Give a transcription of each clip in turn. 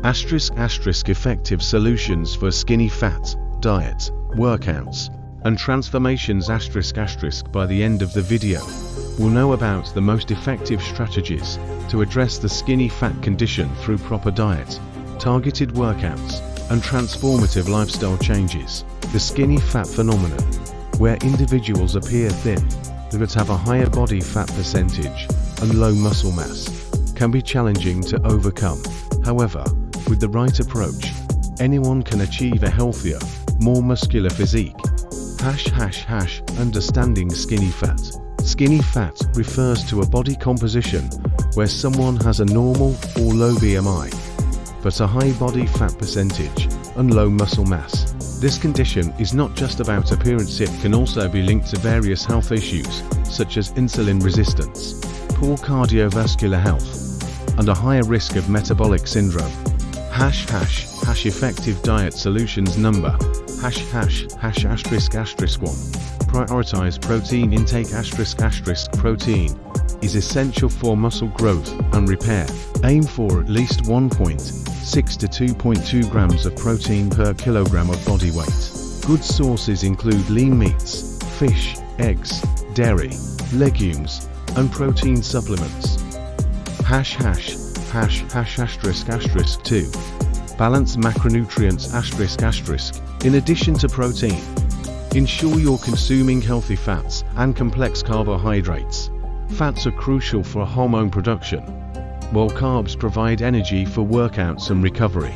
Effective solutions for skinny fat, diet, workouts, and transformations. By the end of the video, we'll know about the most effective strategies to address the skinny fat condition through proper diet, targeted workouts, and transformative lifestyle changes. The skinny fat phenomenon, where individuals appear thin but have a higher body fat percentage and low muscle mass, can be challenging to overcome. However, with the right approach, anyone can achieve a healthier, more muscular physique. Understanding skinny fat. Skinny fat refers to a body composition where someone has a normal or low BMI, but a high body fat percentage and low muscle mass. This condition is not just about appearance, it can also be linked to various health issues, such as insulin resistance, poor cardiovascular health, and a higher risk of metabolic syndrome. Effective diet solutions. Number ****1. Prioritize protein intake. Protein is essential for muscle growth and repair. Aim for at least 1.6 to 2.2 grams of protein per kilogram of body weight. Good sources include lean meats, fish, eggs, dairy, legumes, and protein supplements. ***2. Balance macronutrients. In addition to protein, ensure you're consuming healthy fats and complex carbohydrates. Fats are crucial for hormone production, while carbs provide energy for workouts and recovery.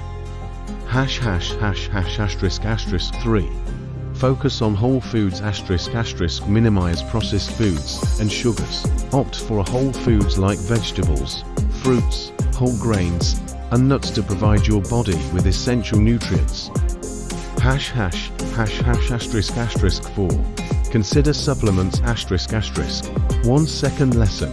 ***3. Focus on whole foods. Minimize processed foods and sugars. Opt for whole foods like vegetables, fruits, whole grains, and nuts to provide your body with essential nutrients. ***4. Consider supplements. 1 second lesson.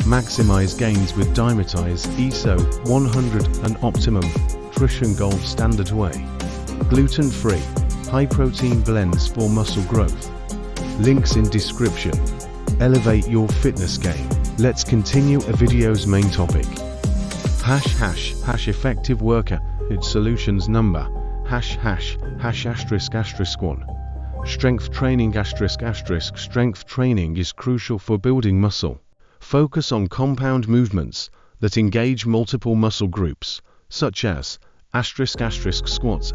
Maximize gains with Dymatize, ESO 100 and Optimum Nutrition Gold Standard Whey. Gluten-free, high-protein blends for muscle growth. Links in description. Elevate your fitness game. Let's continue a video's main topic. Effective workout solutions. Number ****1. Strength training. Strength training is crucial for building muscle. Focus on compound movements that engage multiple muscle groups, such as squats,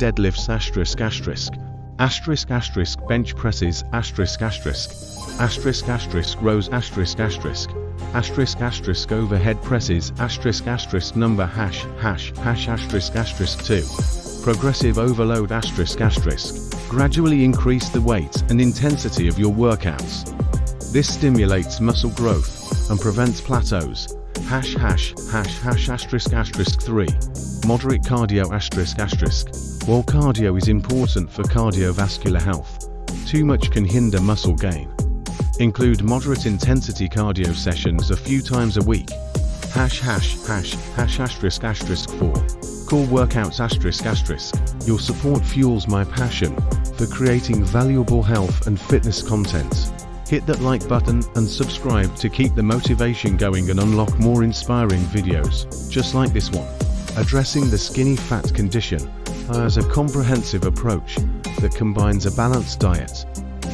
deadlifts, bench presses, rows, overhead presses, number ***2. Progressive overload. Gradually increase the weight and intensity of your workouts. This stimulates muscle growth and prevents plateaus. ***3. Moderate cardio. While cardio is important for cardiovascular health, too much can hinder muscle gain. Include moderate intensity cardio sessions a few times a week. ***4. Core workouts. Your support fuels my passion for creating valuable health and fitness content. Hit that like button and subscribe to keep the motivation going and unlock more inspiring videos, just like this one. Addressing the skinny fat condition as a comprehensive approach that combines a balanced diet,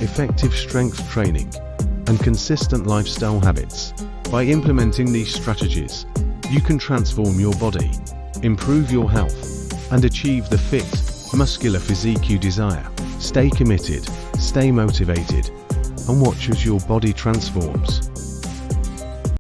effective strength training, and consistent lifestyle habits. By implementing these strategies, you can transform your body, improve your health, and achieve the fit, muscular physique you desire. Stay committed, stay motivated, and watch as your body transforms.